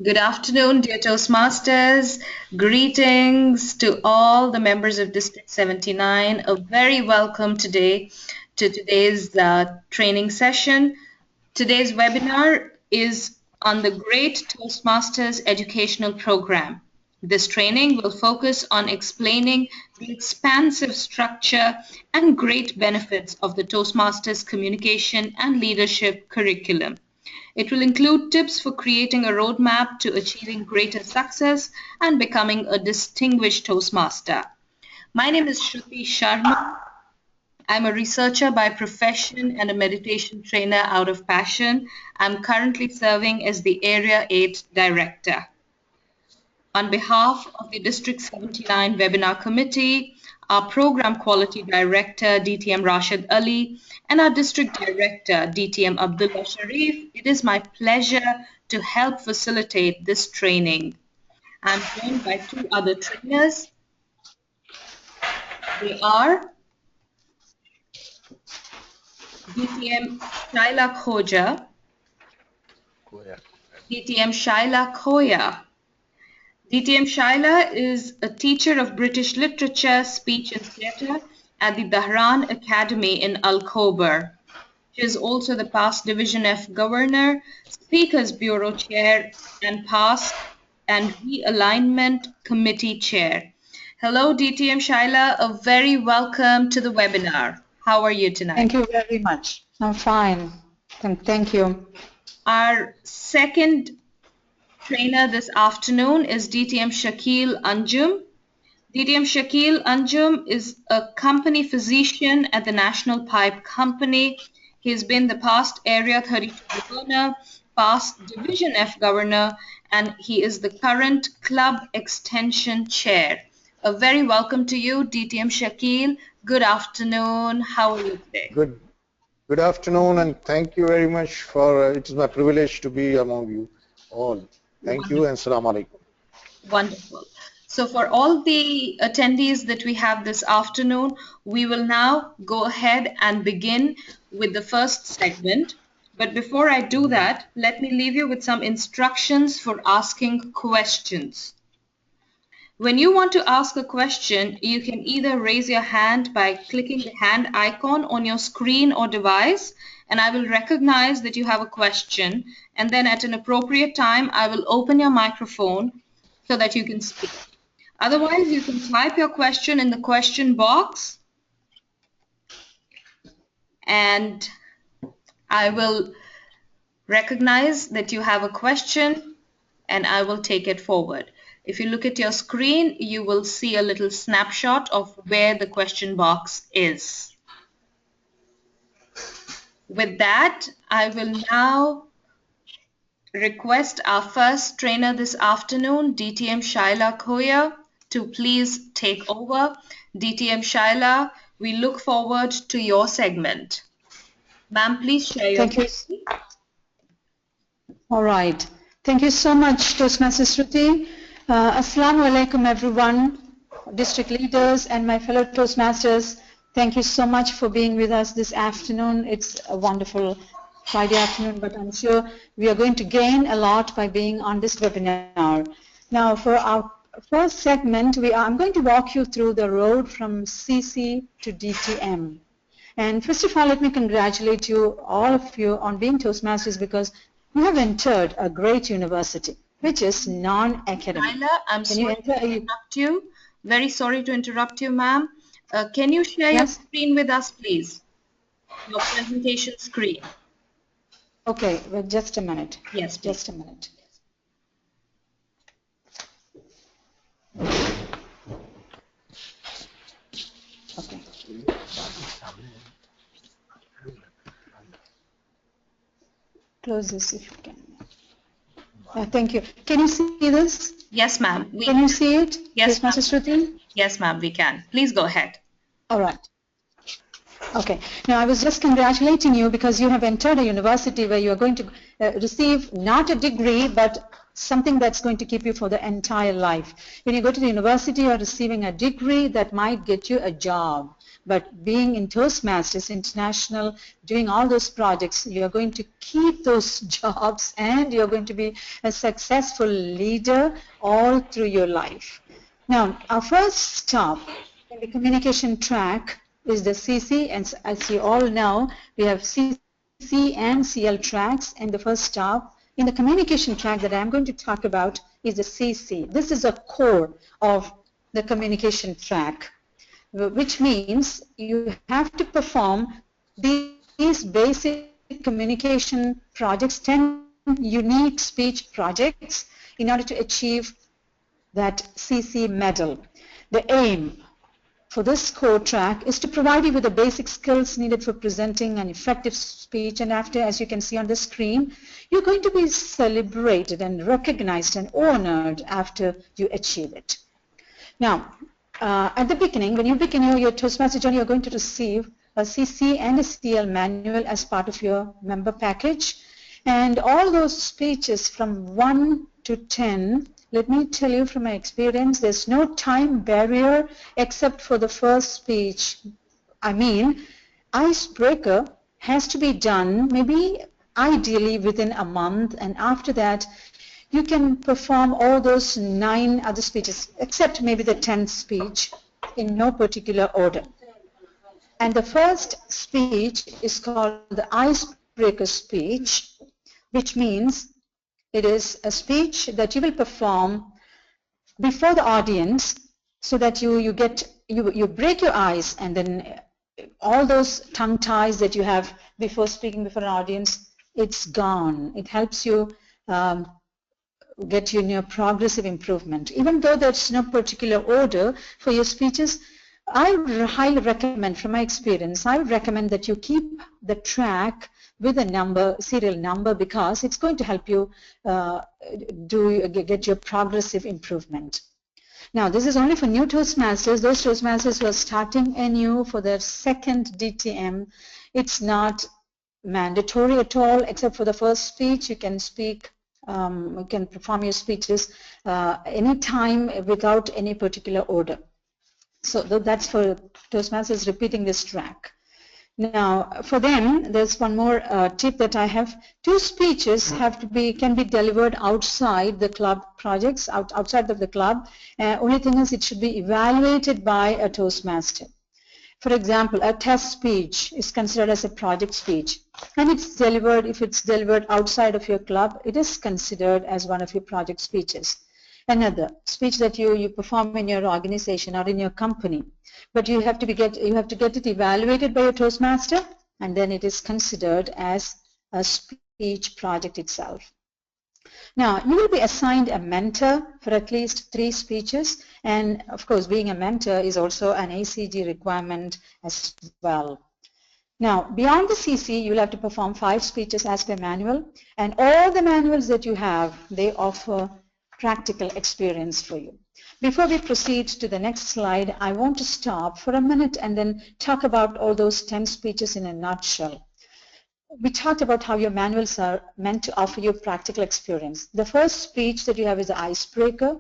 Good afternoon, dear Toastmasters. Greetings to all the members of District 79. A very welcome today to today's training session. Today's webinar is on the Great Toastmasters Educational Program. This training will focus on explaining the expansive structure and great benefits of the Toastmasters communication and leadership curriculum. It will include tips for creating a roadmap to achieving greater success and becoming a distinguished Toastmaster. My name is Shruti Sharma. I'm a researcher by profession and a meditation trainer out of passion. I'm currently serving as the Area 8 Director. On behalf of the District 79 Webinar Committee, our Program Quality Director, DTM Rashid Ali, and our District Director, DTM Abdullah Sharif, it is my pleasure to help facilitate this training. I'm joined by two other trainers. They are DTM Shaila Khoja, DTM Shaila Khoya. DTM Shaila is a teacher of British literature, speech and theatre at the Dahran Academy in Al-Khobar. She is also the past Division F Governor, Speakers Bureau Chair, and past and Realignment Committee Chair. Hello, DTM Shaila. A very welcome to the webinar. How are you tonight? Thank you very much. I'm fine. Thank you. Our second trainer this afternoon is DTM Shakil Anjum. DTM Shakil Anjum is a company physician at the National Pipe Company. He's been the past Area 32 Governor, past Division F Governor, and he is the current Club Extension Chair. A very welcome to you, DTM Shakil. Good afternoon. How are you today? Good afternoon, and thank you very much for, it is my privilege to be among you all. Thank you and Assalamu alaikum. Wonderful. So for all the attendees that we have this afternoon, we will now go ahead and begin with the first segment. But before I do that, let me leave you with some instructions for asking questions. When you want to ask a question, you can either raise your hand by clicking the hand icon on your screen or device, and I will recognize that you have a question, and then at an appropriate time, I will open your microphone so that you can speak. Otherwise, you can type your question in the question box, and I will recognize that you have a question, and I will take it forward. If you look at your screen, you will see a little snapshot of where the question box is. With that, I will now request our first trainer this afternoon, DTM Shaila Khoya, to please take over. DTM Shaila, we look forward to your segment. Ma'am, please share your screen. All right. Thank you so much, Toastmaster Shruti. Assalamu alaikum, everyone, district leaders and my fellow Toastmasters. Thank you so much for being with us this afternoon. It's a wonderful Friday afternoon, but I'm sure we are going to gain a lot by being on this webinar. Now, for our first segment, I'm going to walk you through the road from CC to DTM. And first of all, let me congratulate you, all of you, on being Toastmasters because you have entered a great university, which is non-academic. Shaila, I'm sorry to interrupt you. Very sorry to interrupt you, ma'am. Can you share your screen with us, please? Your presentation screen. Okay, well, just a minute. Yes, please. Just a minute. Okay. Close this if you can. Thank you. Can you see this? Yes, ma'am. Can you see it? Yes, Mr. Shruti? Yes, ma'am, we can. Please go ahead. All right. Okay. Now, I was just congratulating you because you have entered a university where you are going to receive not a degree, but something that's going to keep you for the entire life. When you go to the university, you are receiving a degree that might get you a job. But being in Toastmasters International, doing all those projects, you're going to keep those jobs and you're going to be a successful leader all through your life. Now, our first stop in the communication track is the CC, and as you all know, we have CC and CL tracks, and the first stop in the communication track that I'm going to talk about is the CC. This is a core of the communication track, which means you have to perform these basic communication projects, 10 unique speech projects, in order to achieve that CC medal. The aim for this core track is to provide you with the basic skills needed for presenting an effective speech, and after, as you can see on the screen, you're going to be celebrated and recognized and honored after you achieve it. Now, at the beginning, when you begin your Toastmaster journey, you're going to receive a CC and a CL manual as part of your member package. And all those speeches from 1 to 10, let me tell you from my experience, there's no time barrier except for the first speech. I mean, icebreaker has to be done maybe ideally within a month, and after that, you can perform all those 9 other speeches, except maybe the 10th speech, in no particular order. And the first speech is called the icebreaker speech, which means it is a speech that you will perform before the audience, so that you break your ice, and then all those tongue ties that you have before speaking before an audience, it's gone. It helps you get you in your progressive improvement. Even though there's no particular order for your speeches, I highly recommend, from my experience, I would recommend that you keep the track with a number, serial number, because it's going to help you get your progressive improvement. Now, this is only for new Toastmasters. Those Toastmasters who are starting anew for their second DTM, it's not mandatory at all, except for the first speech. You can speak, you can perform your speeches anytime without any particular order. So that's for Toastmasters repeating this track. Now, for them, there's one more tip that I have. 2 speeches can be delivered outside the club projects, outside of the club. Only thing is, it should be evaluated by a Toastmaster. For example, a test speech is considered as a project speech, and it's delivered, if it's delivered outside of your club, it is considered as one of your project speeches. Another speech that you perform in your organization or in your company, but you have to get it evaluated by your Toastmaster, and then it is considered as a speech project itself. Now, you will be assigned a mentor for at least 3 speeches, and of course, being a mentor is also an ACG requirement as well. Now, beyond the CC, you will have to perform 5 speeches as per manual, and all the manuals that you have, they offer practical experience for you. Before we proceed to the next slide, I want to stop for a minute and then talk about all those 10 speeches in a nutshell. We talked about how your manuals are meant to offer you practical experience. The first speech that you have is the icebreaker.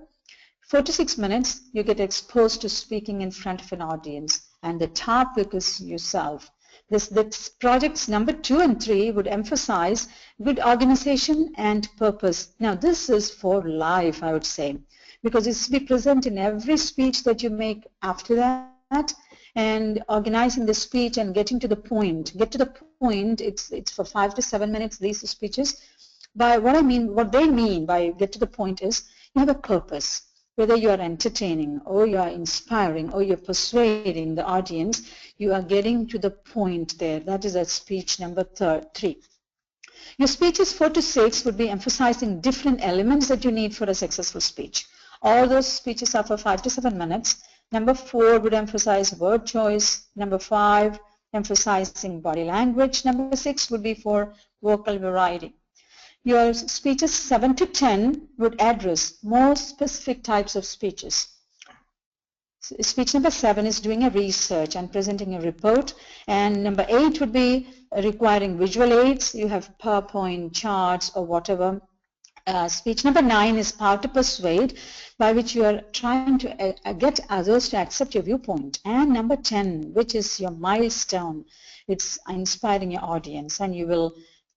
4 to 6 minutes, you get exposed to speaking in front of an audience, and the topic is yourself. This projects number 2 and 3 would emphasize good organization and purpose. Now, this is for life, I would say, because it's to be present in every speech that you make after that, and organizing the speech and getting to the point. Get to the point, it's for 5 to 7 minutes, these speeches. What they mean by get to the point is you have a purpose. Whether you are entertaining or you are inspiring or you're persuading the audience, you are getting to the point there. That is a speech number 3. Your speeches 4 to 6 would be emphasizing different elements that you need for a successful speech. All those speeches are for 5 to 7 minutes. Number 4 would emphasize word choice. Number 5, emphasizing body language. Number 6 would be for vocal variety. Your speeches 7 to 10 would address more specific types of speeches. Speech number 7 is doing a research and presenting a report, and number 8 would be requiring visual aids. You have PowerPoint charts or whatever Speech number 9 is power to persuade, by which you are trying to get others to accept your viewpoint. And number 10, which is your milestone, it's inspiring your audience, and you will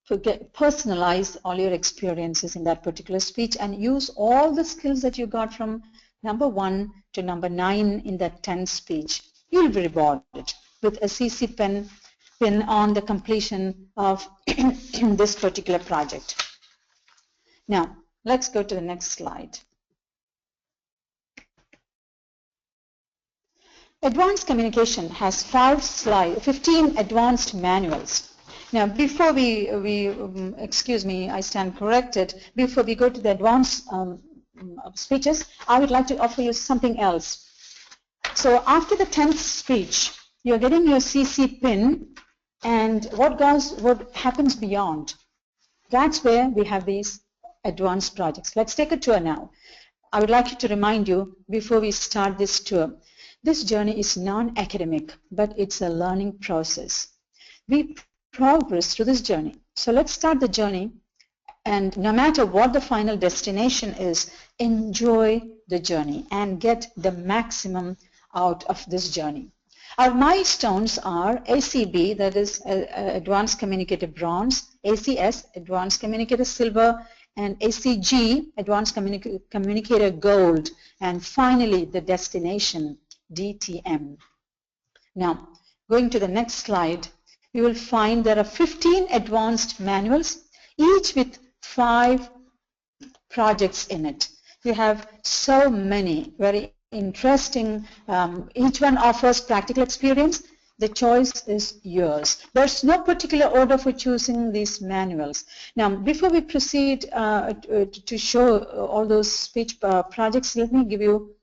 personalize all your experiences in that particular speech and use all the skills that you got from number 1 to number 9 in that 10 speech. You'll be rewarded with a CC pin on the completion of this particular project. Now, let's go to the next slide. Advanced communication has 15 advanced manuals. Now, before excuse me, I stand corrected. Before we go to the advanced speeches, I would like to offer you something else. So after the 10th speech, you're getting your CC pin, and what happens beyond? That's where we have these advanced projects. Let's take a tour now. I would like to remind you before we start this tour, this journey is non-academic, but it's a learning process. We progress through this journey. So let's start the journey, and no matter what the final destination is, enjoy the journey and get the maximum out of this journey. Our milestones are ACB, that is Advanced Communicator Bronze, ACS, Advanced Communicator Silver, and ACG, Advanced Communicator Gold, and finally the destination, DTM. Now, going to the next slide, you will find there are 15 advanced manuals, each with 5 projects in it. You have so many very interesting, each one offers practical experience. The choice is yours. There's no particular order for choosing these manuals. Now, before we proceed to show all those speech projects, let me give you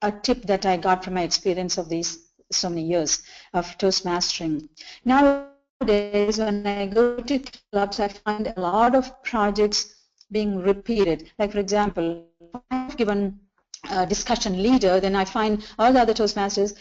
a tip that I got from my experience of these so many years of Toastmastering. Nowadays, when I go to clubs, I find a lot of projects being repeated. Like, for example, I've given discussion leader, then I find all the other Toastmasters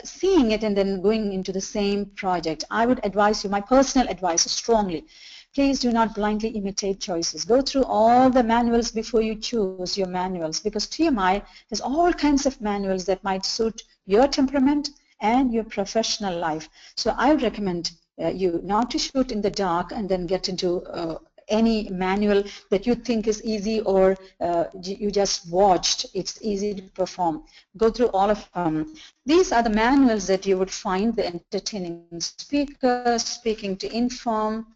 seeing it and then going into the same project. I would advise you, my personal advice strongly, please do not blindly imitate choices. Go through all the manuals before you choose your manuals, because TMI has all kinds of manuals that might suit your temperament and your professional life. So I would recommend you not to shoot in the dark and then get into any manual that you think is easy or you just watched, it's easy to perform. Go through all of them. These are the manuals that you would find: the entertaining speaker, speaking to inform,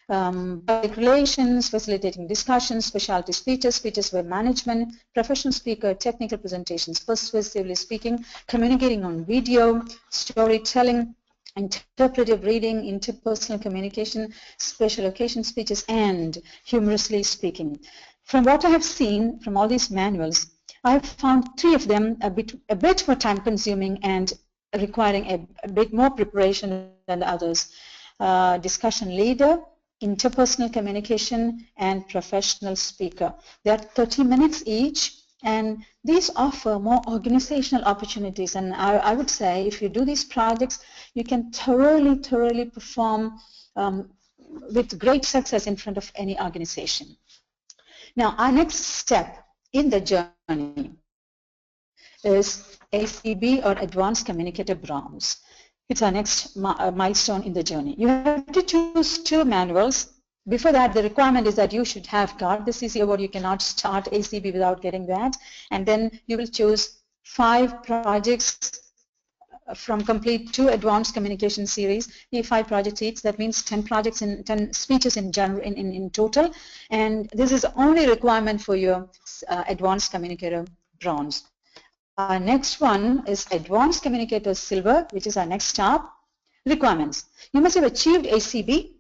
public relations, facilitating discussions, specialty speeches, speeches by management, professional speaker, technical presentations, persuasively speaking, communicating on video, storytelling, interpretive reading, interpersonal communication, special occasion speeches, and humorously speaking. From what I have seen from all these manuals, I have found 3 of them a bit more time consuming and requiring a bit more preparation than the others. Discussion leader, interpersonal communication, and professional speaker. They are 30 minutes each, and these offer more organizational opportunities. And I would say if you do these projects, you can thoroughly perform with great success in front of any organization. Now, our next step in the journey is ACB, or Advanced Communicator Bronze. It's our next milestone in the journey. You have to choose 2 manuals. Before that, the requirement is that you should have got the CC award. You cannot start ACB without getting that. And then you will choose 5 projects from complete 2 advanced communication series. 5 projects each. That means 10 projects and 10 speeches in total. And this is only requirement for your Advanced Communicator Bronze. Our next one is Advanced Communicator Silver, which is our next stop. Requirements: you must have achieved ACB.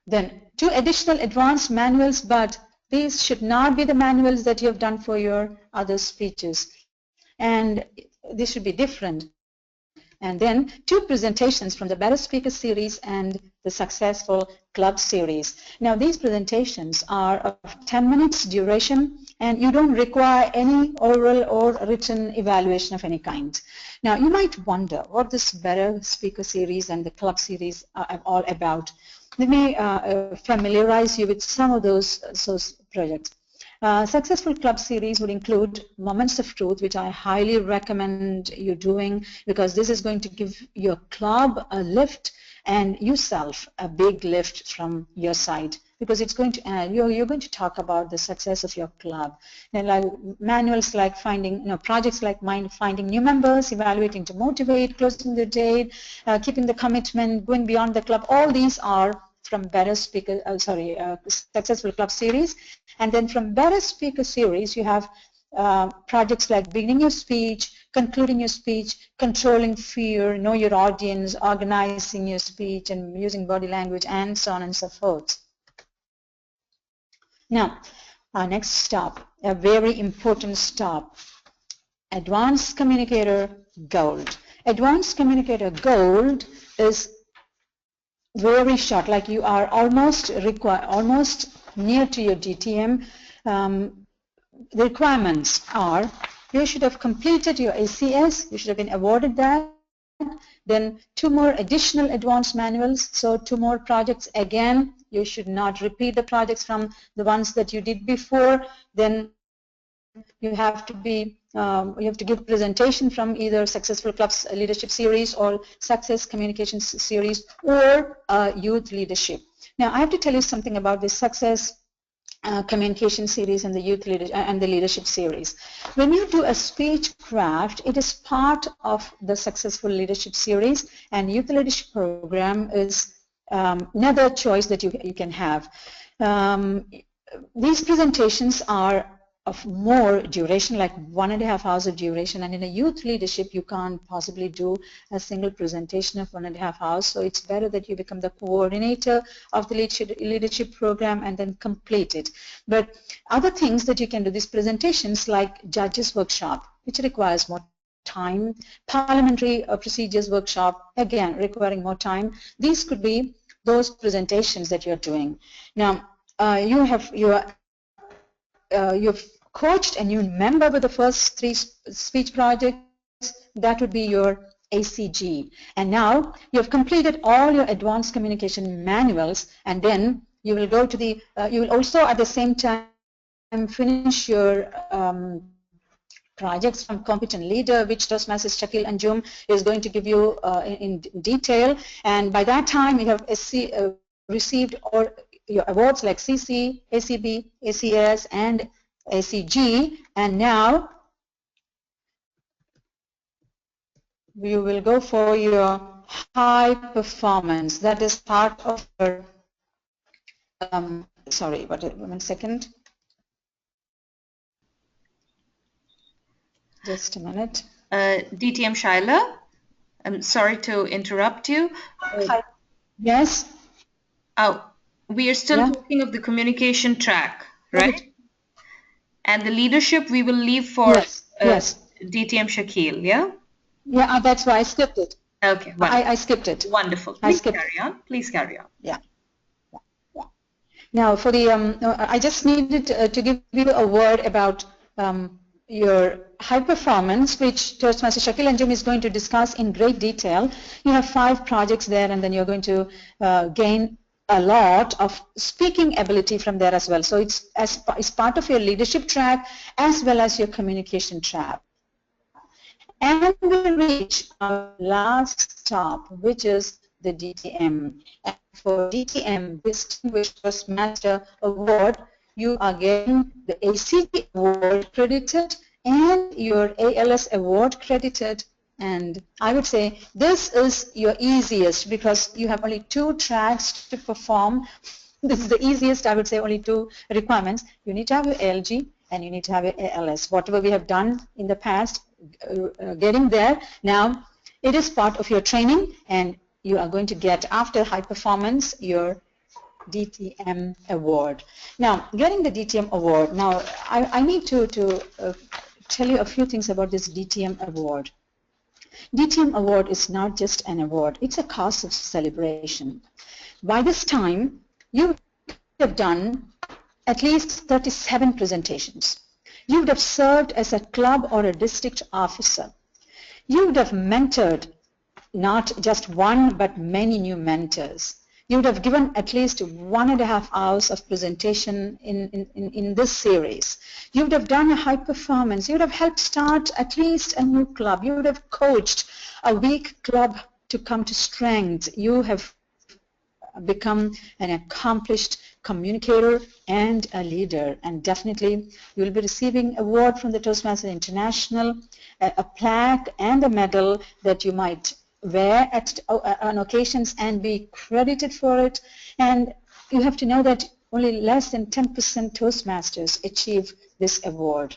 Then 2 additional advanced manuals, but these should not be the manuals that you have done for your other speeches. And this should be different. and then 2 presentations from the Better Speaker Series and the Successful Club Series. Now, these presentations are of 10 minutes duration, and you don't require any oral or written evaluation of any kind. Now, you might wonder what this Better Speaker Series and the Club Series are all about. Let me familiarize you with some of those projects. Successful Club Series would include Moments of Truth, which I highly recommend you doing, because this is going to give your club a lift and yourself a big lift from your side, because it's going to add, you're going to talk about the success of your club. And like manuals like finding, projects like finding new members, evaluating to motivate, closing the date, keeping the commitment, going beyond the club. All these are from Better Speaker, Successful Club Series. And then from Better Speaker Series, you have projects like beginning your speech, concluding your speech, controlling fear, know your audience, organizing your speech, and using body language, and so on and so forth. Now, our next stop, a very important stop, Advanced Communicator Gold. Advanced Communicator Gold is very short, like you are almost near to your DTM. The requirements are, you should have completed your ACS, you should have been awarded that, then 2 more additional advanced manuals, so 2 more projects. Again, you should not repeat the projects from the ones that you did before. Then you have to be you have to give presentation from either Successful Clubs Leadership Series or Success Communication Series or Youth Leadership. Now, I have to tell you something about this Success Communication Series and the Youth Leadership Series. When you do a speech craft, it is part of the Successful Leadership Series, and Youth Leadership Program is another choice that you can have. These presentations are of more duration, like 1.5 hours of duration, and in a youth leadership you can't possibly do a single presentation of 1.5 hours, so it's better that you become the coordinator of the leadership program and then complete it. But other things that you can do, these presentations like judges workshop, which requires more time, parliamentary procedures workshop, again requiring more time. These could be those presentations that you're doing. Now, you've coached a new member with the first 3 speech projects. That would be your ACG. And now you have completed all your advanced communication manuals, and then you will go to the, you will also at the same time finish your projects from Competent Leader, which Toastmasters Shakil Anjum is going to give you in detail. And by that time, you have received all your awards like CC, ACB, ACS, and ACG. And now you will go for your high performance. That is part of your, sorry, but 1 second. Just a minute. DTM Shaila, I'm sorry to interrupt you. Yes? Oh, we are still talking of the communication track, right? And the leadership we will leave for yes. DTM Shakil, yeah? Yeah, that's why I skipped it. Okay, I skipped it. Wonderful. Please carry on. Please carry on. Yeah. Now, for the, I just needed to give you a word about your high performance, which Toastmaster Shakil Anjum is going to discuss in great detail. You have 5 projects there, and then you're going to gain a lot of speaking ability from there as well. So it's part of your leadership track as well as your communication track. And we reach our last stop, which is the DTM. And for DTM, Distinguished Toastmaster Award, you are getting the ACT award credited and your ALS award credited. And I would say this is your easiest because you have only 2 tracks to perform. This is the easiest, I would say, only 2 requirements. You need to have your ALG and you need to have your ALS. Whatever we have done in the past, getting there, now it is part of your training, and you are going to get, after high performance, your DTM award. Now, getting the DTM award, now I need to tell you a few things about this DTM award. DTM award is not just an award, it's a cause of celebration. By this time, you have done at least 37 presentations. You would have served as a club or a district officer. You would have mentored not just one, but many new mentors. You would have given at least 1.5 hours of presentation in this series. You would have done a high performance. You would have helped start at least a new club. You would have coached a weak club to come to strength. You have become an accomplished communicator and a leader, and definitely you will be receiving award from the Toastmasters International, a plaque and a medal that you might wear on occasions and be credited for it. And you have to know that only less than 10% Toastmasters achieve this award.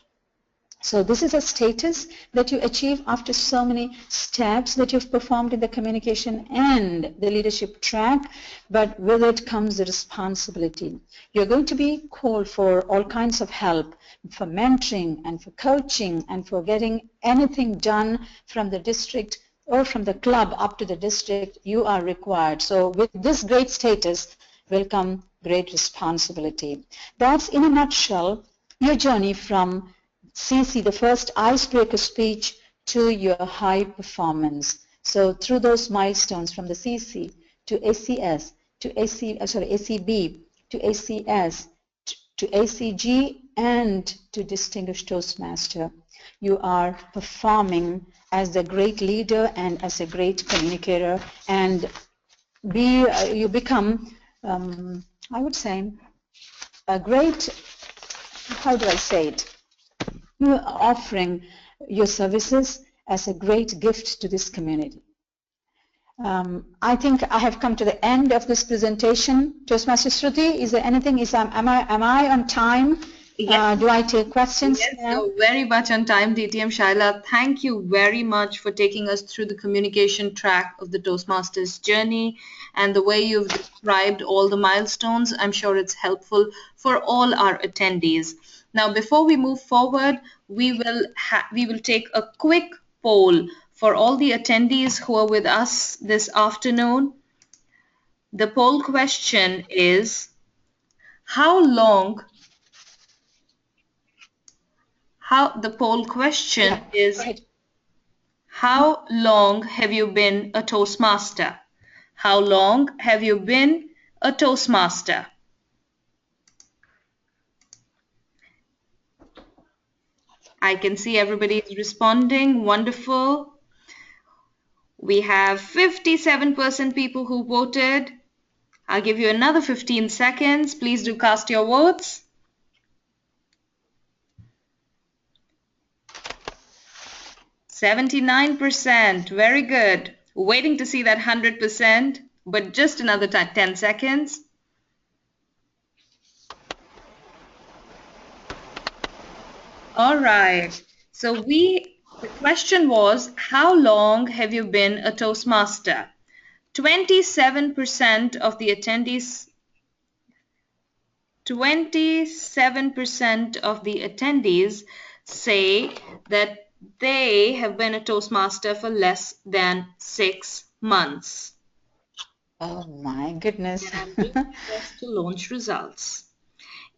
So this is a status that you achieve after so many steps that you've performed in the communication and the leadership track, but with it comes the responsibility. You're going to be called for all kinds of help, for mentoring and for coaching and for getting anything done from the district or from the club up to the district. You are required. So with this great status will come great responsibility. That's in a nutshell your journey from CC, the first icebreaker speech, to your high performance. So through those milestones from the CC to ACS to ACB to ACS to ACG and to Distinguished Toastmaster, you are performing as a great leader and as a great communicator, and you become, I would say, a great, how do I say it? You are offering your services as a great gift to this community. I think I have come to the end of this presentation. Toastmaster Shruti, is there anything? Am I on time? Yes. Do I take questions Yes, now? so very much on time, DTM Shaila. Thank you very much for taking us through the communication track of the Toastmasters journey and the way you've described all the milestones. I'm sure it's helpful for all our attendees. Now, before we move forward, we will take a quick poll for all the attendees who are with us this afternoon. The poll question is, how long the poll question is, how long have you been a Toastmaster? How long have you been a Toastmaster? I can see everybody is responding. Wonderful. We have 57% people who voted. I'll give you another 15 seconds. Please do cast your votes. 79%, very good. Waiting to see that 100%, but just another 10 seconds. All right. So the question was, how long have you been a Toastmaster? 27% of the attendees 27% of the attendees say that they have been a Toastmaster for less than 6 months. Oh my goodness. And I'm doing my best to launch results.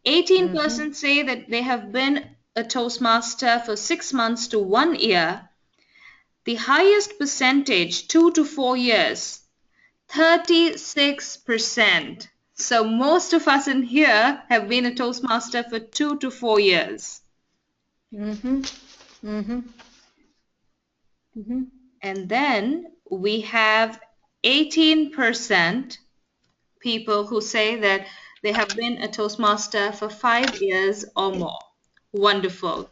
18% say that they have been a Toastmaster for 6 months to 1 year. The highest percentage, 2 to 4 years, 36%. So most of us in here have been a Toastmaster for 2 to 4 years. And then we have 18% people who say that they have been a Toastmaster for 5 years or more. Wonderful.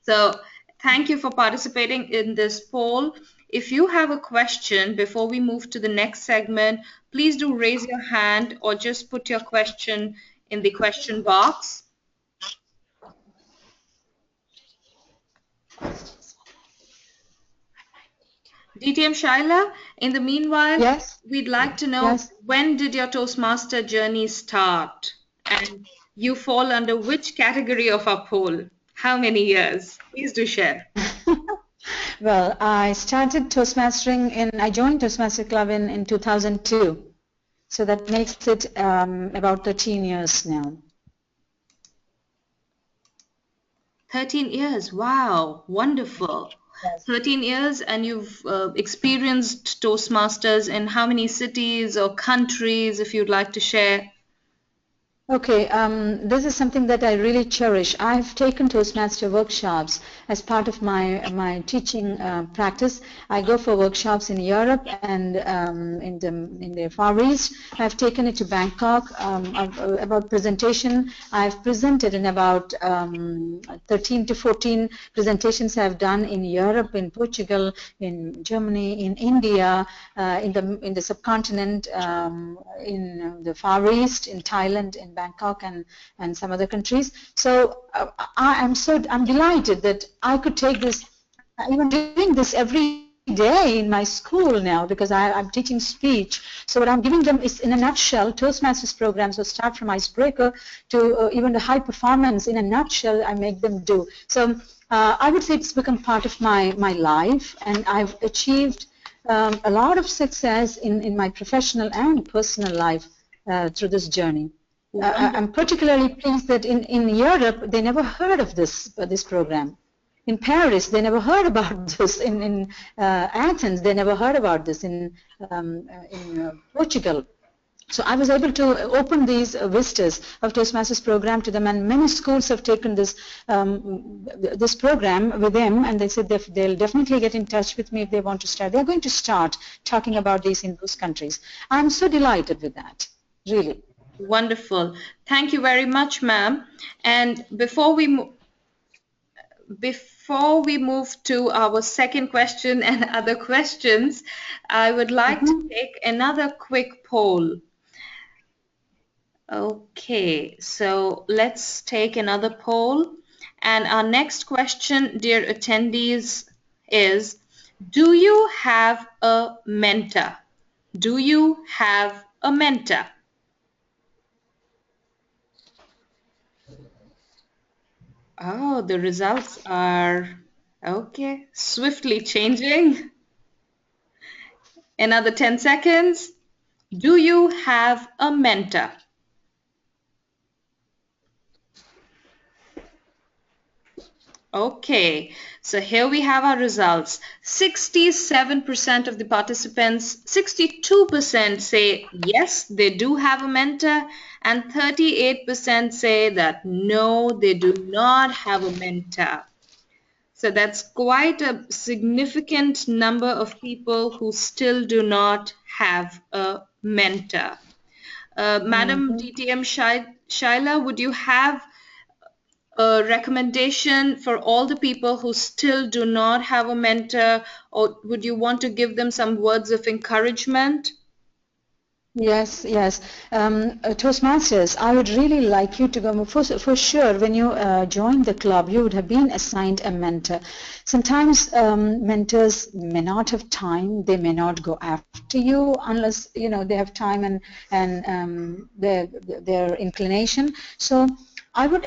So thank you for participating in this poll. If you have a question before we move to the next segment, please do raise your hand or just put your question in the question box. DTM Shaila, in the meanwhile, Yes. we'd like to know, when did your Toastmaster journey start? And you fall under which category of our poll? How many years? Please do share. Well, I started Toastmastering I joined Toastmaster Club in 2002. So that makes it about 13 years now. 13 years. Wow, wonderful. Yes. 13 years, and you've experienced Toastmasters in how many cities or countries, if you'd like to share? Okay, this is something that I really cherish. I've taken Toastmaster workshops as part of my teaching practice. I go for workshops in Europe and in the Far East. I've taken it to Bangkok. About presentation, I've presented in about 13 to 14 presentations I've done in Europe, in Portugal, in Germany, in India, in the subcontinent, in the Far East, in Thailand, in Bangkok, and some other countries. So I'm delighted that I could take this, even doing this every day in my school now, because I'm teaching speech. So what I'm giving them is, in a nutshell, Toastmasters programs will start from icebreaker to even the high performance. In a nutshell, I make them do. So I would say it's become part of my life, and I've achieved a lot of success in my professional and personal life through this journey. I'm particularly pleased that in Europe, they never heard of this program. In Paris, they never heard about this. In Athens, they never heard about this. In Portugal. So I was able to open these vistas of Toastmasters program to them, and many schools have taken this program with them, and they said they'll definitely get in touch with me if they want to start. They're going to start talking about this in those countries. I'm so delighted with that, really. Wonderful. Thank you very much, ma'am. And before we move to our second question and other questions, I would like to take another quick poll. Okay, so let's take another poll. And our next question, dear attendees, is, do you have a mentor? Do you have a mentor? Oh, the results are okay, swiftly changing. Another 10 seconds. Do you have a mentor? Okay, so here we have our results. 67% of the participants, 62% say yes, they do have a mentor, and 38% say that no, they do not have a mentor. So that's quite a significant number of people who still do not have a mentor. Madam DTM Shaila, would you have a recommendation for all the people who still do not have a mentor, or would you want to give them some words of encouragement? Yes, yes. Toastmasters, I would really like you to go. For sure, when you joined the club, you would have been assigned a mentor. Sometimes mentors may not have time. They may not go after you unless they have time and their inclination. So I would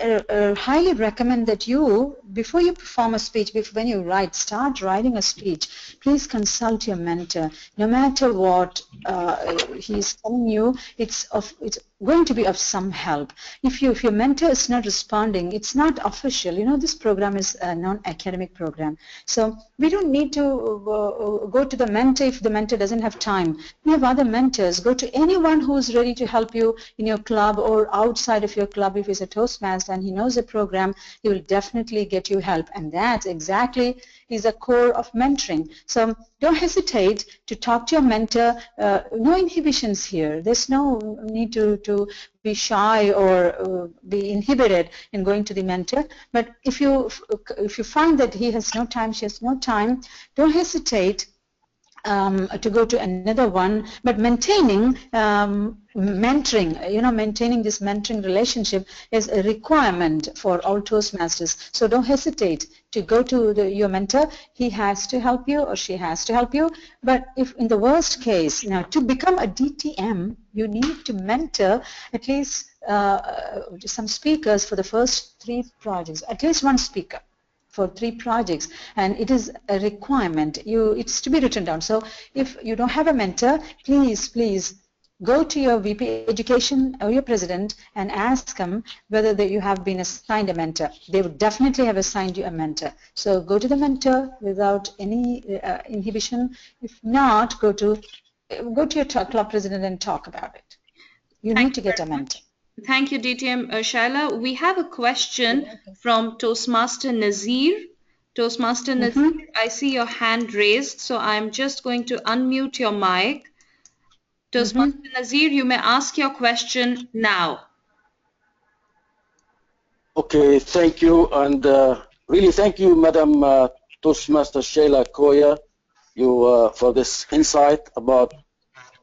highly recommend that you, before you perform a speech, when you start writing a speech, please consult your mentor. No matter what he's telling you, it's going to be of some help. If your mentor is not responding, it's not official. This program is a non-academic program. So we don't need to go to the mentor if the mentor doesn't have time. We have other mentors. Go to anyone who's ready to help you in your club or outside of your club. If he's a Toastmaster and he knows the program, he will definitely get you help. And that exactly is the core of mentoring. So don't hesitate to talk to your mentor. No inhibitions here. There's no need to be shy or be inhibited in going to the mentor. But if you find that he has no time, she has no time, don't hesitate to go to another one, but maintaining mentoring, maintaining this mentoring relationship is a requirement for all Toastmasters. So don't hesitate to go to your mentor. He has to help you or she has to help you. But if in the worst case, now to become a DTM, you need to mentor at least some speakers for the first 3 projects, at least one speaker for 3 projects, and it is a requirement. It's to be written down. So if you don't have a mentor, please go to your VP Education or your president and ask them whether you have been assigned a mentor. They would definitely have assigned you a mentor. So go to the mentor without any inhibition. If not, go to your club president and talk about it. You Thank need to you get very a mentor. much. Thank you, DTM Shaila. We have a question from Toastmaster Nazir. Toastmaster Nazir, I see your hand raised, so I'm just going to unmute your mic. Toastmaster Nazir, you may ask your question now. Okay, thank you, and really thank you, Madam Toastmaster Sheila Koya, for this insight about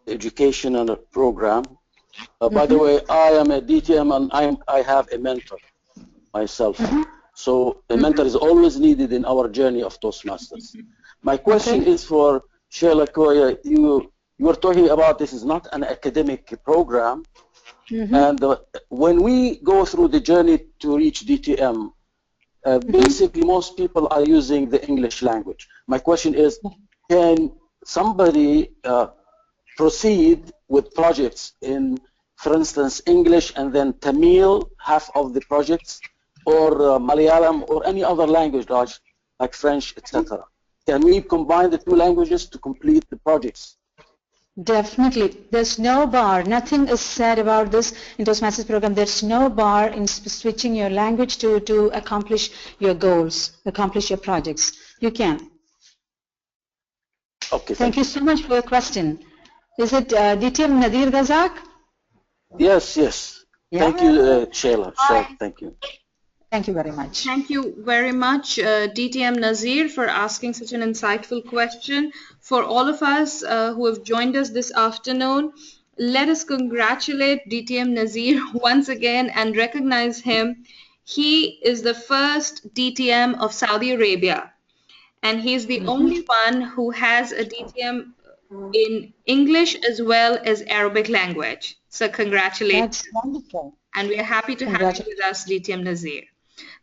education and a program. By the way, I am a DTM and I have a mentor myself. So a mentor is always needed in our journey of Toastmasters. My question is for Sheila Koya. You were talking about this is not an academic program. And when we go through the journey to reach DTM, basically most people are using the English language. My question is, can somebody proceed with projects in, for instance, English and then Tamil, half of the projects, or Malayalam, or any other language like French, etc.? Can we combine the 2 languages to complete the projects? Definitely. There's no bar. Nothing is said about this in Toastmasters program. There's no bar in switching your language to accomplish your goals, accomplish your projects. You can. Okay. Thank you so much for your question. Is it DTM Nadir Gazak? Yes. Yeah. Thank you, Sheila. Thank you. Thank you very much. Thank you very much, DTM Nazir, for asking such an insightful question. For all of us who have joined us this afternoon, let us congratulate DTM Nazir once again and recognize him. He is the first DTM of Saudi Arabia, and he's the only one who has a DTM in English as well as Arabic language. So congratulations. That's wonderful. And we are happy to have you with us, DTM Nazir.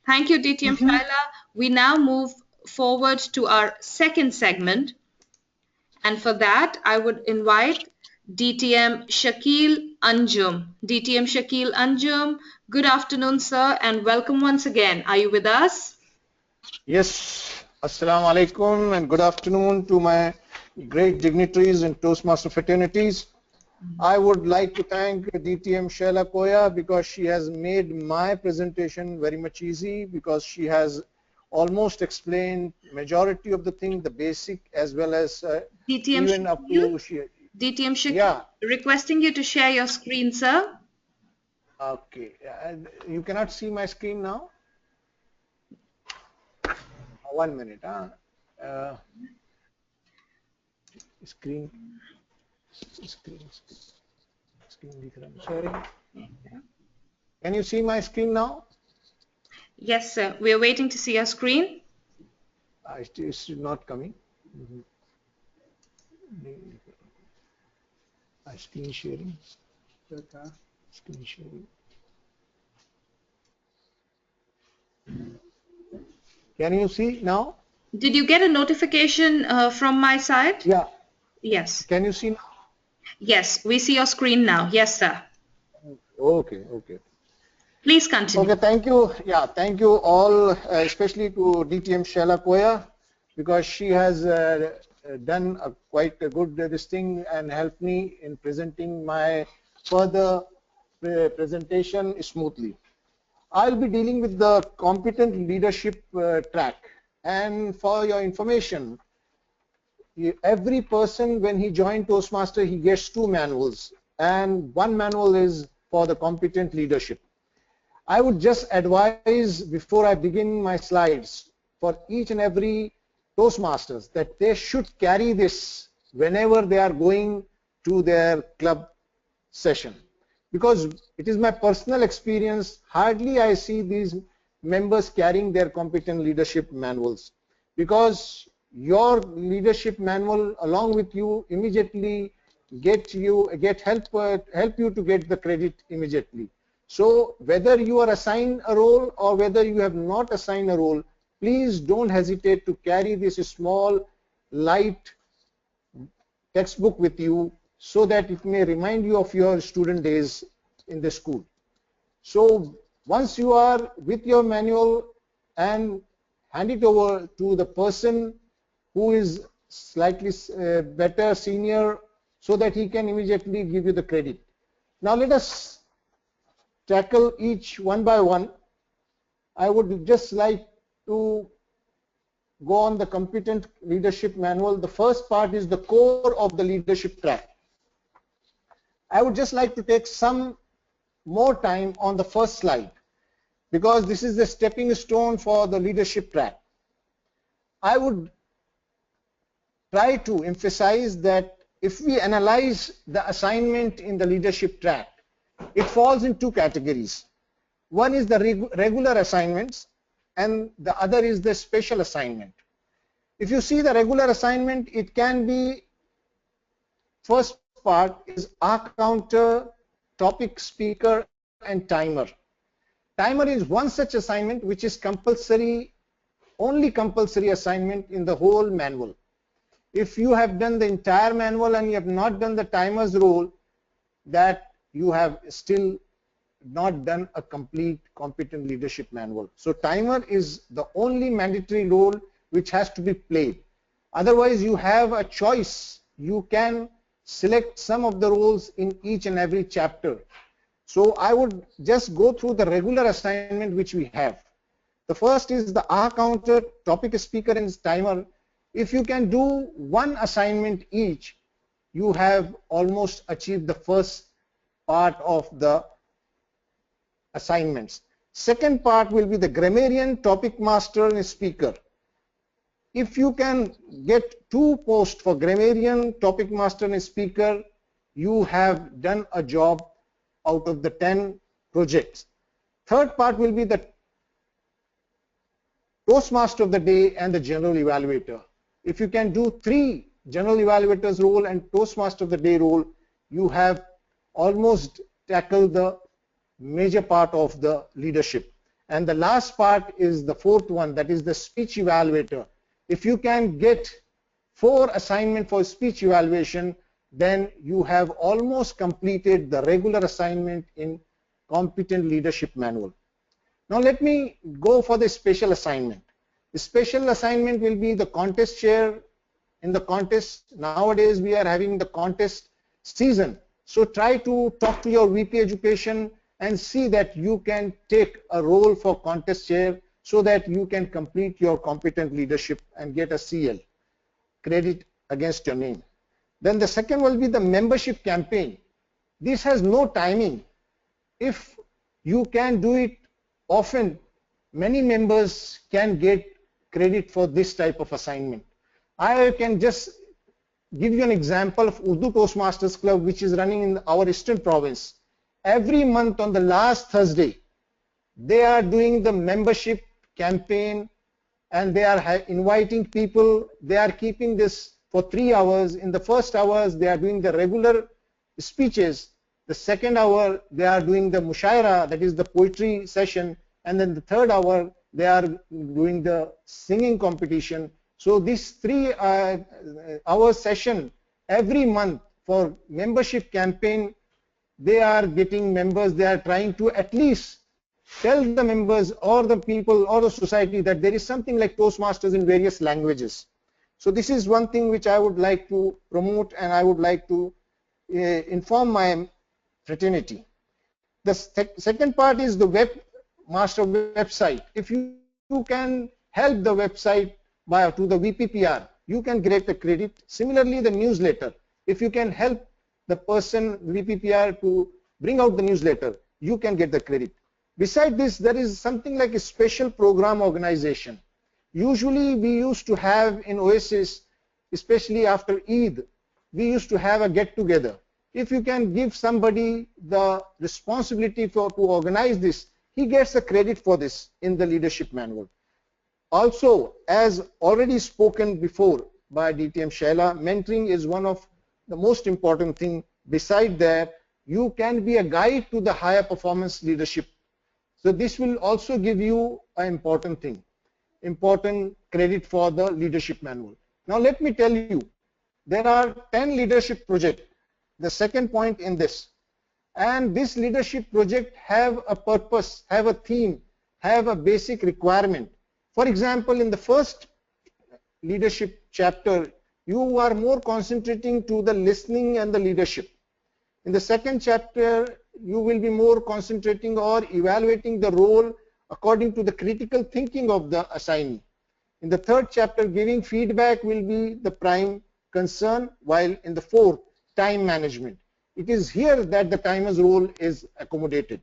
Thank you, DTM Shaila. We now move forward to our second segment. And for that, I would invite DTM Shakil Anjum. DTM Shakil Anjum, good afternoon, sir, and welcome once again. Are you with us? Yes, Assalamu alaikum and good afternoon to my great dignitaries in Toastmaster fraternities. I would like to thank DTM Sheila Koya because she has made my presentation very much easy, because she has almost explained majority of the thing, the basic as well as DTM even up to DTM Shakil, yeah. Requesting you to share your screen, sir. Okay, you cannot see my screen now? 1 minute. Screen. Sharing. Can you see my screen now? Yes, sir. We are waiting to see your screen. It's not coming. Screen sharing. Screen sharing. Can you see now? Did you get a notification from my side? Yeah. Yes. Can you see now? Yes, we see your screen now. Yes, sir. Okay. Please continue. Okay, thank you. Yeah, thank you all, especially to DTM Sheila Koya, because she has done quite a good this thing and helped me in presenting my further presentation smoothly. I'll be dealing with the competent leadership track, and for your information, every person when he joined Toastmaster, he gets 2 manuals, and 1 manual is for the competent leadership. I would just advise before I begin my slides for each and every Toastmasters that they should carry this whenever they are going to their club session, because it is my personal experience, hardly I see these members carrying their competent leadership manuals, because your leadership manual along with you immediately help you to get the credit immediately. So whether you are assigned a role or whether you have not assigned a role, please don't hesitate to carry this small light textbook with you so that it may remind you of your student days in the school. So once you are with your manual, and hand it over to the person who is slightly better senior, so that he can immediately give you the credit. Now let us tackle each one by one. I would just like to go on the competent leadership manual. The first part is the core of the leadership track. I would just like to take some more time on the first slide, because this is the stepping stone for the leadership track. I would try to emphasize that if we analyze the assignment in the leadership track, it falls in two categories. One is the regular assignments, and the other is the special assignment. If you see the regular assignment, it can be, first part is R counter, topic, speaker, and timer. Timer is one such assignment which is compulsory, only compulsory assignment in the whole manual. If you have done the entire manual and you have not done the timer's role, that you have still not done a complete competent leadership manual. So timer is the only mandatory role which has to be played. Otherwise, you have a choice. You can select some of the roles in each and every chapter. So I would just go through the regular assignment which we have. The first is the R counter, topic, speaker, and timer. If you can do one assignment each, you have almost achieved the first part of the assignments. Second part will be the grammarian, topic master, and speaker. If you can get 2 posts for grammarian, topic master, and speaker, you have done a job out of the 10 projects. Third part will be the Toastmaster of the day and the general evaluator. If you can do 3 general evaluators role and Toastmaster of the day role, you have almost tackled the major part of the leadership. And the last part is the fourth one, that is the speech evaluator. If you can get 4 assignments for speech evaluation, then you have almost completed the regular assignment in competent leadership manual. Now let me go for the special assignment. The special assignment will be the contest chair. In the contest, nowadays we are having the contest season. So try to talk to your VP education and see that you can take a role for contest chair so that you can complete your competent leadership and get a CL, credit against your name. Then the second will be the membership campaign. This has no timing. If you can do it often, many members can get credit for this type of assignment. I can just give you an example of Urdu Toastmasters Club, which is running in our Eastern Province. Every month on the last Thursday, they are doing the membership campaign, and they are inviting people. They are keeping this for 3 hours. In the first hours, they are doing the regular speeches. The second hour, they are doing the mushaira, that is the poetry session. And then the third hour, they are doing the singing competition. So this 3 hour session every month for membership campaign, they are getting members. They are trying to at least tell the members or the people or the society that there is something like Toastmasters in various languages. So this is one thing which I would like to promote, and I would like to inform my fraternity. The second part is the webmaster website. If you can help the website to the VPPR, you can get the credit. Similarly, the newsletter. If you can help the person VPPR to bring out the newsletter, you can get the credit. Beside this, there is something like a special program organization. Usually we used to have in Oasis, especially after Eid, we used to have a get-together. If you can give somebody the responsibility to organize this, he gets the credit for this in the leadership manual. Also, as already spoken before by DTM Shaila, mentoring is one of the most important thing. Beside that, you can be a guide to the higher performance leadership. So this will also give you an important thing. important credit for the leadership manual. Now let me tell you, there are 10 leadership projects, the second point in this. And this leadership project have a purpose, have a theme, have a basic requirement. For example, in the first leadership chapter, you are more concentrating to the listening and the leadership. In the second chapter, you will be more concentrating or evaluating the role according to the critical thinking of the assignee. In the third chapter, giving feedback will be the prime concern, while in the fourth, time management. It is here that the timer's role is accommodated.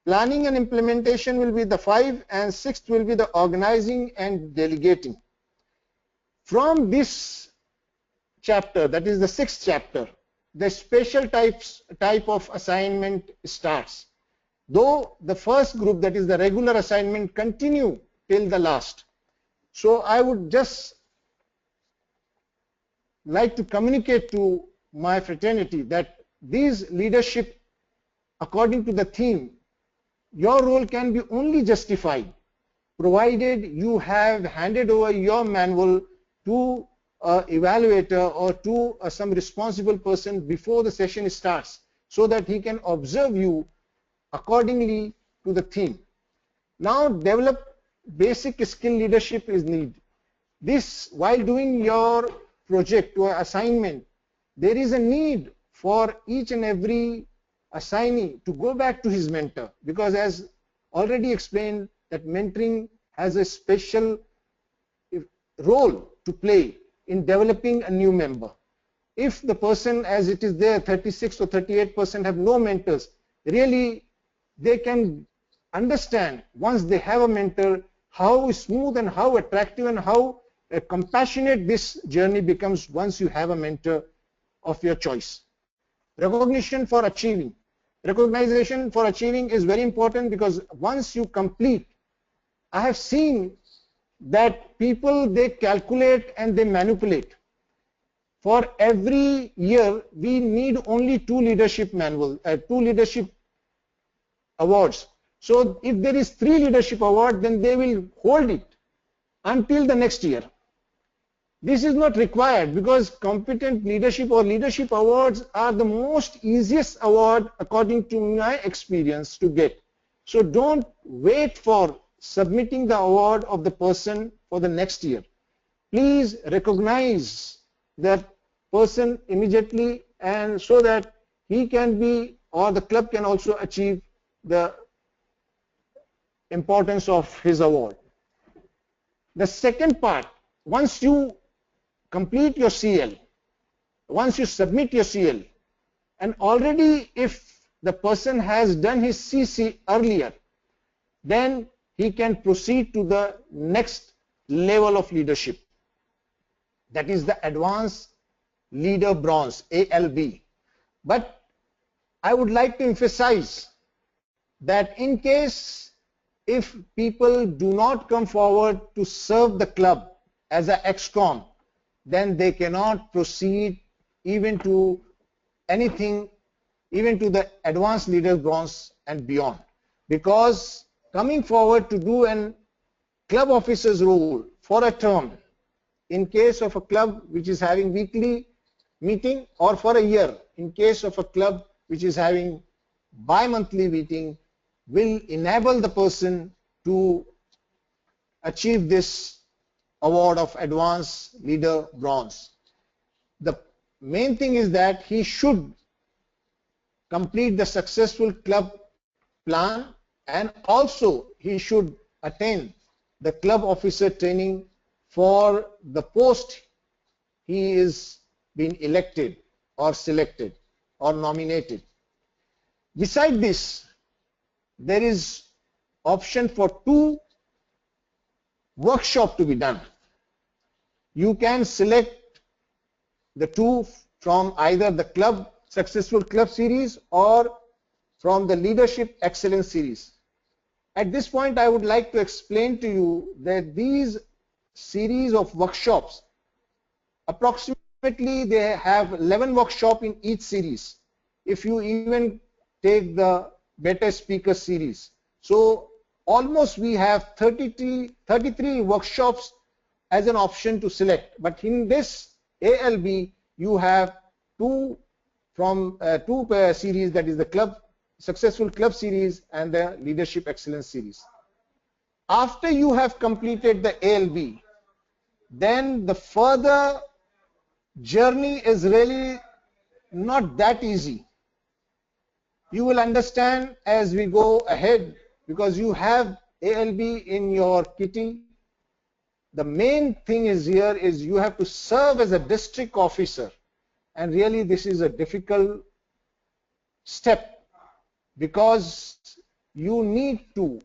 Planning and implementation will be the 5, and 6th will be the organizing and delegating. From this chapter, that is the 6th chapter, the special type of assignment starts. Though the first group, that is the regular assignment, continue till the last. So I would just like to communicate to my fraternity that these leadership, according to the theme, your role can be only justified provided you have handed over your manual to an evaluator or to some responsible person before the session starts, so that he can observe you accordingly to the theme. Now develop basic skill leadership is needed. This, while doing your project or assignment, there is a need for each and every assignee to go back to his mentor, because as already explained, that mentoring has a special role to play in developing a new member. If the person, as it is there, 36 or 38% have no mentors, really they can understand once they have a mentor how smooth and how attractive and how compassionate this journey becomes once you have a mentor of your choice. Recognition for achieving. Recognition for achieving is very important, because once you complete, I have seen that people, they calculate and they manipulate. For every year, we need only 2 leadership awards. So if there is 3 leadership awards, then they will hold it until the next year. This is not required, because competent leadership or leadership awards are the most easiest award according to my experience to get. So don't wait for submitting the award of the person for the next year. Please recognize that person immediately, and so that he can be, or the club can also achieve the importance of his award. The second part, once you complete your CL, once you submit your CL, and already if the person has done his CC earlier, then he can proceed to the next level of leadership. That is the Advanced Leader Bronze, ALB. But I would like to emphasize that in case if people do not come forward to serve the club as an ex-com, then they cannot proceed even to anything, even to the Advanced Leader Bronze and beyond. Because coming forward to do an club officer's role for a term, in case of a club which is having weekly meeting, or for a year, in case of a club which is having bi-monthly meeting, will enable the person to achieve this award of Advanced Leader Bronze. The main thing is that he should complete the successful club plan, and also he should attain the club officer training for the post he is being elected or selected or nominated. Beside this, there is option for 2 workshops to be done. You can select the 2 from either the club successful club series or from the leadership excellence series. At this point, I would like to explain to you that these series of workshops, approximately they have 11 workshops in each series, if you even take the better speaker series. So almost we have 33 workshops as an option to select. But in this ALB, you have two series, that is the successful club series and the leadership excellence series. After you have completed the ALB, then the further journey is really not that easy. You will understand as we go ahead, because you have ALB in your kitty. The main thing is here is you have to serve as a district officer, and really this is a difficult step, because you need to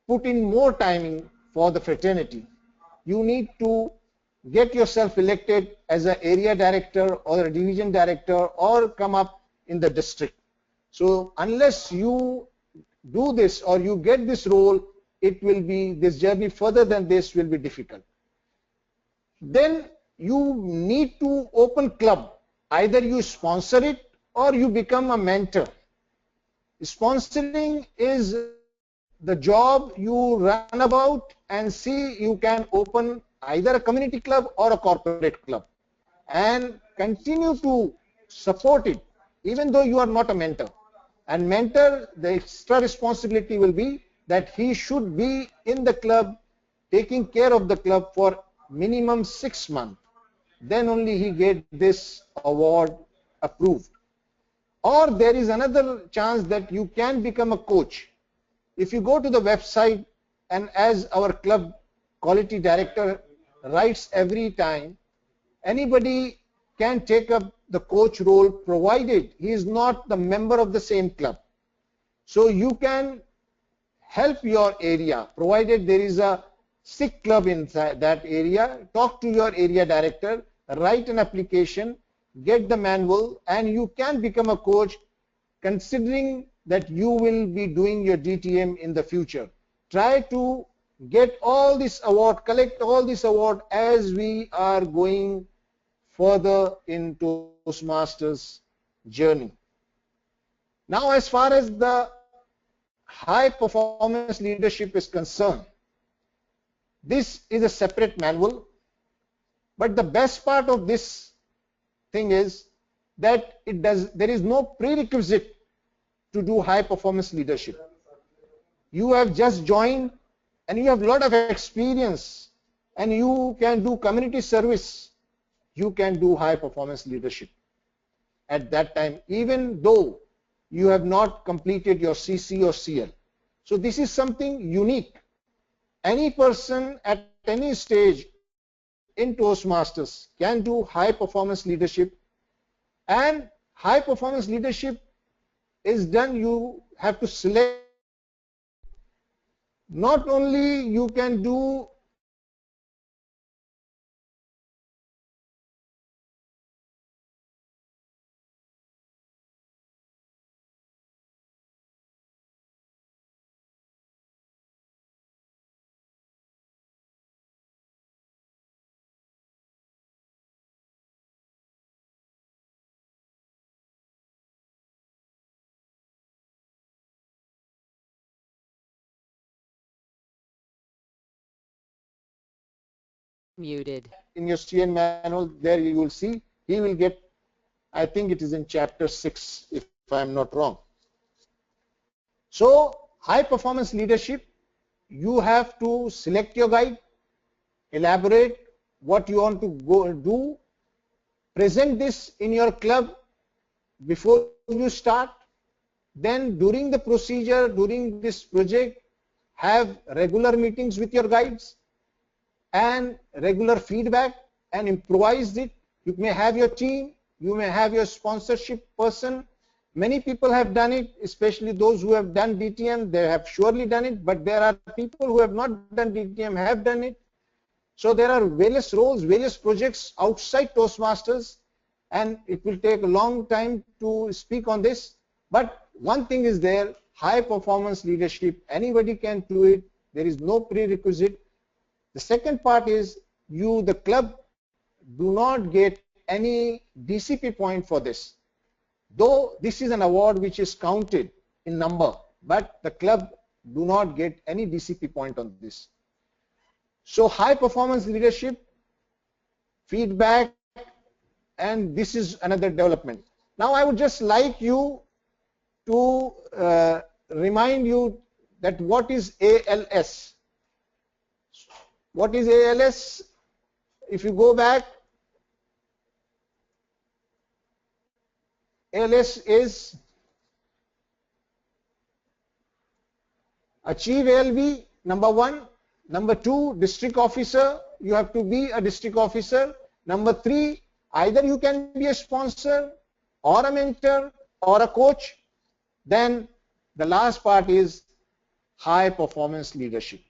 put in more timing for the fraternity. You need to get yourself elected as an area director or a division director or come up in the district. So unless you do this or you get this role, it will be, this journey further than this will be difficult. Then you need to open club. Either you sponsor it or you become a mentor. Sponsoring is the job you run about and see you can open either a community club or a corporate club and continue to support it even though you are not a mentor. And mentor, the extra responsibility will be that he should be in the club, taking care of the club for minimum 6 months. Then only he get this award approved. Or there is another chance that you can become a coach. If you go to the website, and as our club quality director writes every time, anybody can take up the coach role provided he is not the member of the same club. So you can help your area provided there is a sick club inside that area. Talk to your area director, write an application, get the manual, and you can become a coach, considering that you will be doing your DTM in the future. Try to get all this award, collect all this award as we are going further in Toastmasters journey. Now, as far as the high performance leadership is concerned, this is a separate manual, but the best part of this thing is that there is no prerequisite to do high performance leadership. You have just joined and you have a lot of experience and you can do community service. You can do high performance leadership at that time, even though you have not completed your CC or CL. So this is something unique. Any person at any stage in Toastmasters can do high performance leadership, and high performance leadership is done, you have to select. Not only you can do Muted. in your CN manual, there you will see he will get, I think it is in chapter 6 if I am not wrong. So high performance leadership, you have to select your guide, elaborate what you want to go do, present this in your club before you start. Then during the procedure, during this project, have regular meetings with your guides and regular feedback and improvise it. You may have your team, you may have your sponsorship person. Many people have done it, especially those who have done DTM, they have surely done it, but there are people who have not done DTM, have done it. So there are various roles, various projects outside Toastmasters, and it will take a long time to speak on this. But one thing is there, high performance leadership, anybody can do it, there is no prerequisite. The second part is the club do not get any DCP point for this. Though this is an award which is counted in number, but the club do not get any DCP point on this. So high performance leadership, feedback, and this is another development. Now I would just like you to remind you that what is ALS. What is ALS? If you go back, ALS is achieve ALV, number one. Number two, district officer, you have to be a district officer. Number three, either you can be a sponsor or a mentor or a coach. Then the last part is high performance leadership.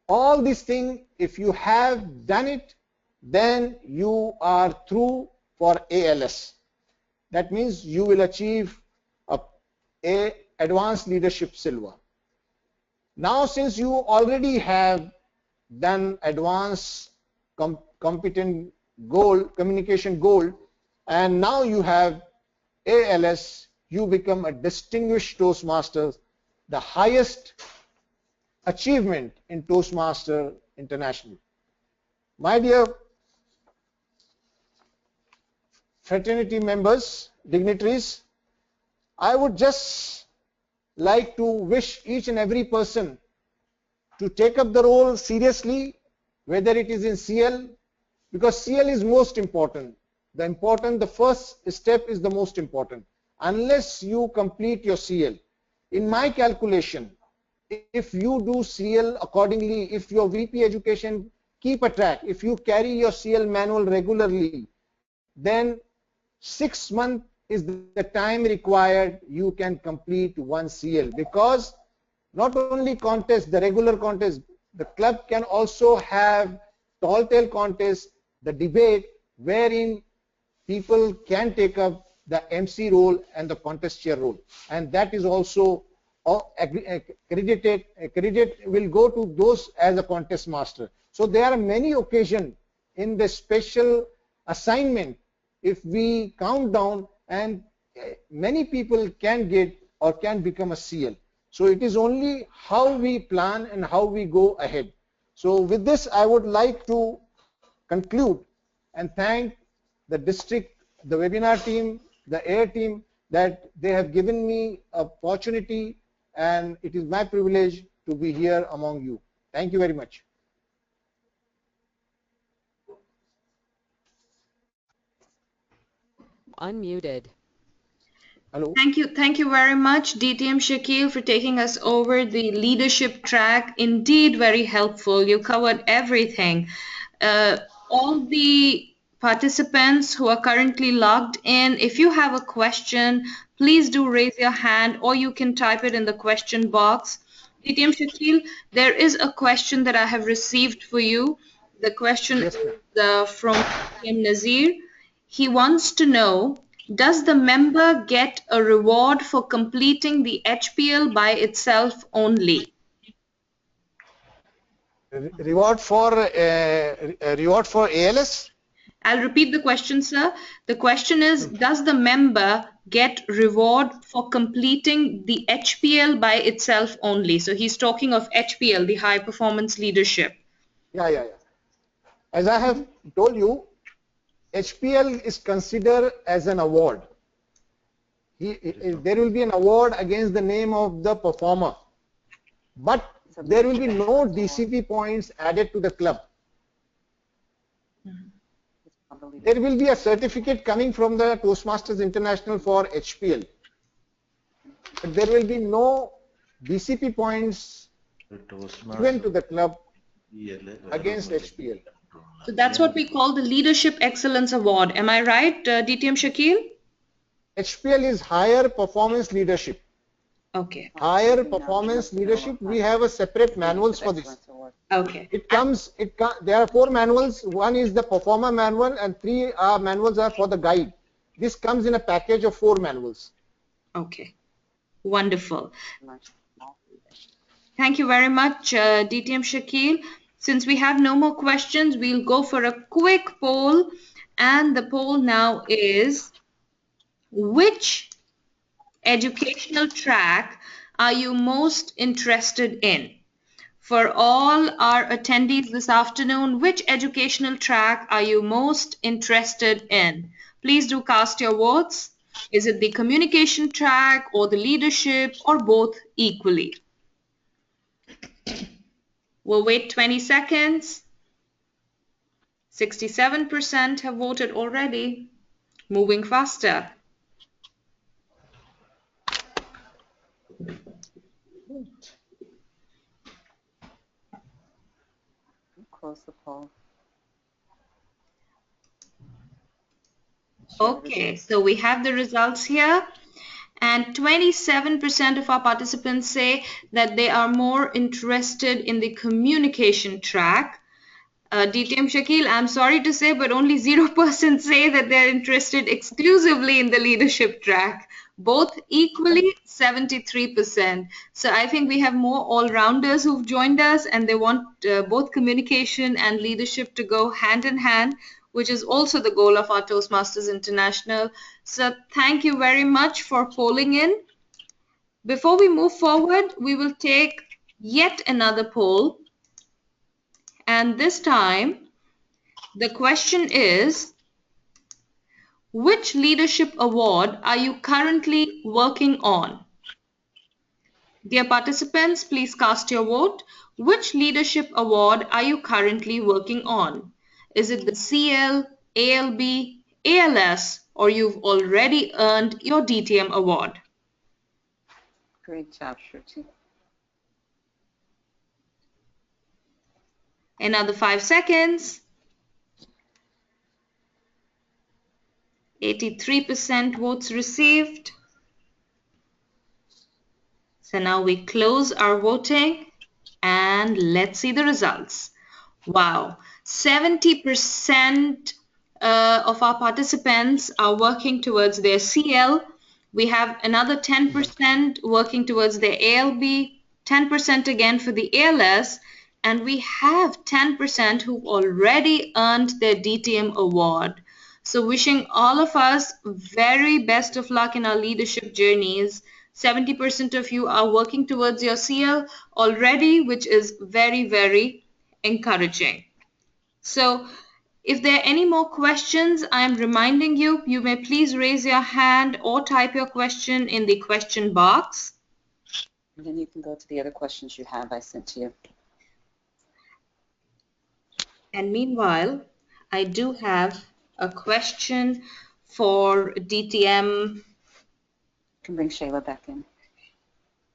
All these things, if you have done it, then you are through for ALS. That means you will achieve a advanced leadership silver. Now, since you already have done advanced competent gold, communication gold, and now you have ALS, you become a distinguished Toastmaster, the highest achievement in Toastmaster International. My dear fraternity members, dignitaries, I would just like to wish each and every person to take up the role seriously, whether it is in CL, because CL is most important. The first step is the most important. Unless you complete your CL, in my calculation, if you do CL accordingly, if your VP education keep a track, if you carry your CL manual regularly, then 6 months is the time required you can complete one CL, because not only contest, the regular contest, the club can also have tall tale contest, the debate wherein people can take up the MC role and the contest chair role, and that is also credit will go to those as a contest master. So there are many occasions in the special assignment, if we count down, and many people can get or can become a CL. So it is only how we plan and how we go ahead. So with this, I would like to conclude and thank the district, the webinar team, the AIR team, that they have given me an opportunity, and it is my privilege to be here among you. Thank you very much. Unmuted. Hello. Thank you very much, DTM Shakil, for taking us over the leadership track. Indeed, very helpful. You covered everything. All the participants who are currently logged in, if you have a question, please do raise your hand, or you can type it in the question box. DTM Shakil, there is a question that I have received for you. The question Yes, is from DTM Nazir. He wants to know, does the member get a reward for completing the HPL by itself only? Reward for ALS? I'll repeat the question, sir. The question is, does the member get reward for completing the HPL by itself only? So he's talking of HPL, the high performance leadership. Yeah. As I have told you, HPL is considered as an award. There will be an award against the name of the performer, but there will be no DCP points added to the club. There will be a certificate coming from the Toastmasters International for HPL, but there will be no DCP points given to the club against HPL. So that's what we call the Leadership Excellence Award. Am I right, DTM Shakil? HPL is higher performance leadership. Okay. Higher performance leadership. We have a separate manuals for this. Okay. There are 4 manuals. One is the performer manual, and 3 manuals are for the guide. This comes in a package of 4 manuals. Okay. Wonderful. Thank you very much, DTM Shakil. Since we have no more questions, we'll go for a quick poll. And the poll now is, which educational track are you most interested in? For all our attendees this afternoon, which educational track are you most interested in? Please do cast your votes. Is it the communication track or the leadership or both equally? We'll wait 20 seconds. 67% have voted already. Moving faster. Close the poll. Okay, so we have the results here. And 27% of our participants say that they are more interested in the communication track. DTM Shakil, I'm sorry to say, but only 0% say that they're interested exclusively in the leadership track. Both equally 73%. So I think we have more all-rounders who've joined us and they want both communication and leadership to go hand in hand, which is also the goal of our Toastmasters International. So thank you very much for polling in. Before we move forward, we will take yet another poll. And this time, the question is, which leadership award are you currently working on? Dear participants, please cast your vote. Which leadership award are you currently working on? Is it the CL, ALB, ALS, or you've already earned your DTM award? Great job, Shruti. Another 5 seconds. 83% votes received. So now we close our voting and let's see the results. Wow, 70% of our participants are working towards their CL. We have another 10% working towards their ALB, 10% again for the ALS, and we have 10% who've already earned their DTM award. So wishing all of us very best of luck in our leadership journeys. 70% of you are working towards your CL already, which is very, very encouraging. So if there are any more questions, I'm reminding you, you may please raise your hand or type your question in the question box. And then you can go to the other questions you have I sent to you. And meanwhile, I do have a question for DTM. You can bring Shayla back in.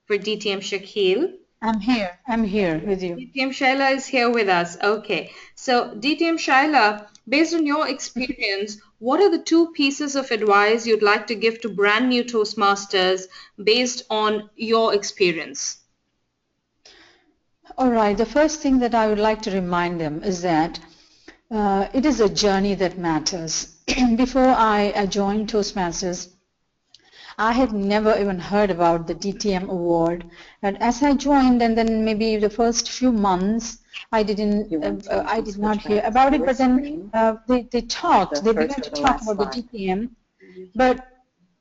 For DTM Shakil. I'm here with you. DTM Shaila is here with us. Okay. So DTM Shaila, based on your experience, what are the 2 pieces of advice you'd like to give to brand new Toastmasters based on your experience? All right, the first thing that I would like to remind them is that it is a journey that matters. Before I joined Toastmasters, I had never even heard about the DTM award. And as I joined, and then maybe the first few months, I did not hear about it. But then they began to talk about the DTM. But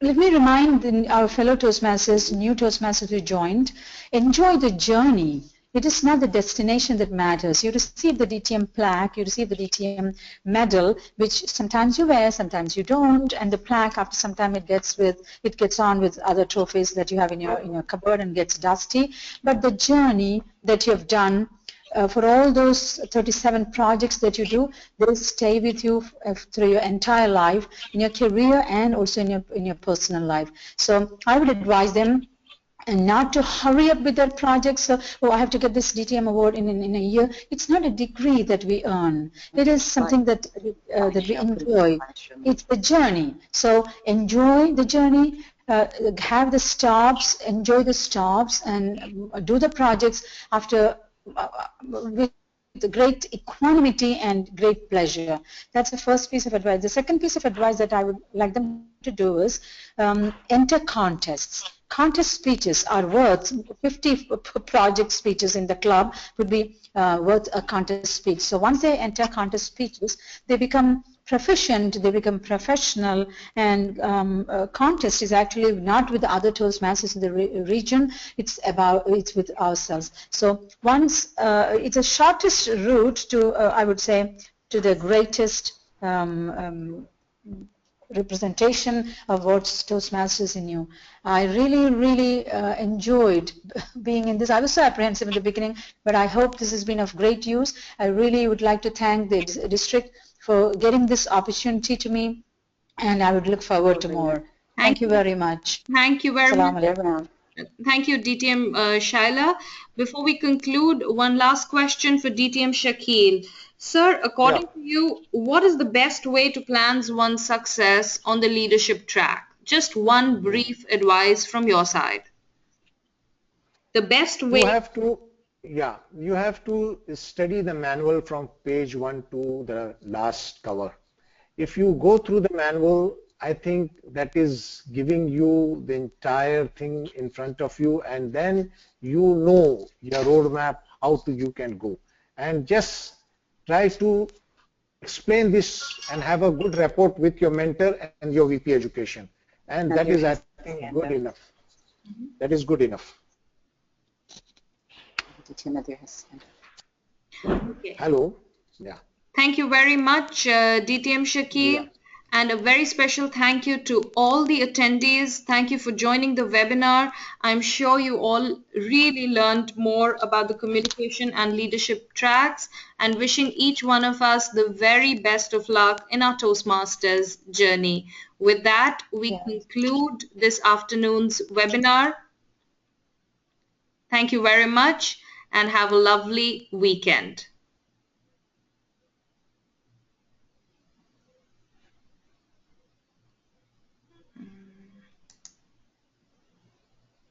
let me remind our fellow Toastmasters, new Toastmasters who joined, enjoy the journey. It is not the destination that matters. You receive the DTM plaque, you receive the DTM medal, which sometimes you wear, sometimes you don't, and the plaque after some time it gets on with other trophies that you have in your cupboard and gets dusty. But the journey that you have done for all those 37 projects that you do, they stay with you through your entire life, in your career and also in your personal life. So I would advise them and not to hurry up with their projects. So, I have to get this DTM award in a year. It's not a degree that we earn. It is something that we enjoy. It's the journey. So enjoy the journey. Have the stops. Enjoy the stops and do the projects after with great equanimity and great pleasure. That's the first piece of advice. The second piece of advice that I would like them to do is enter contests. Contest speeches are worth 50 project speeches in the club would be worth a contest speech. So once they enter contest speeches, they become proficient, they become professional, and contest is actually not with the other Toastmasters in the region, it's with ourselves. So once, it's the shortest route to, I would say, to the greatest representation of what's Toastmasters in you. I really enjoyed being in this. I was so apprehensive in the beginning, but I hope this has been of great use. I really would like to thank the district for getting this opportunity to me, and I would look forward to more. Thank you very much. Thank you very Salam much. alaikum. Thank you, DTM Shaila. Before we conclude, one last question for DTM Shakil. Sir, according to you, what is the best way to plan one's success on the leadership track? Just one brief advice from your side. The best way. You have to study the manual from page 1 to the last cover. If you go through the manual, I think that is giving you the entire thing in front of you, and then you know your roadmap, how you can go. And just try to explain this and have a good rapport with your mentor and your VP education. And that is, I think, good enough. That is good enough. Okay. Hello. Yeah. Thank you very much, DTM Shakil. Yeah. And a very special thank you to all the attendees. Thank you for joining the webinar. I'm sure you all really learned more about the communication and leadership tracks, and wishing each one of us the very best of luck in our Toastmasters journey. With that, we conclude this afternoon's webinar. Thank you very much and have a lovely weekend.